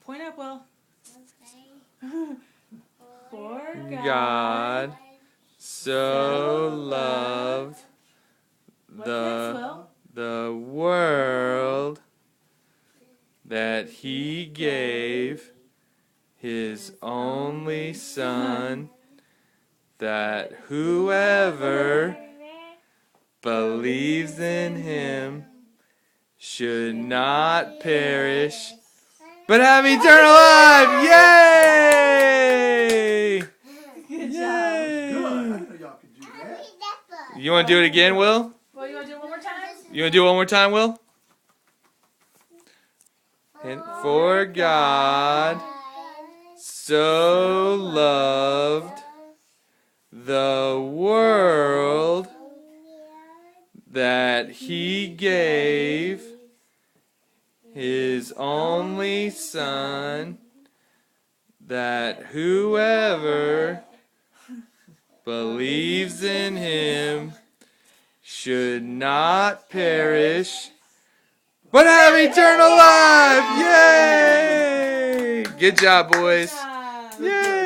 Point up, Will. Okay. For God so loved What's next, Will? the world that he gave his only Son, that whoever believes in him should not perish, but have eternal life. Yay! Good job. Good. I didn't know y'all could do that. You want to do it again, Will? Well, you want to do it one more time? You want to do it one more time, Will? And for God so loved the world that he gave his only Son, that whoever believes in him should not perish, but have eternal life. Yay! Good job, boys. Good job. Yay!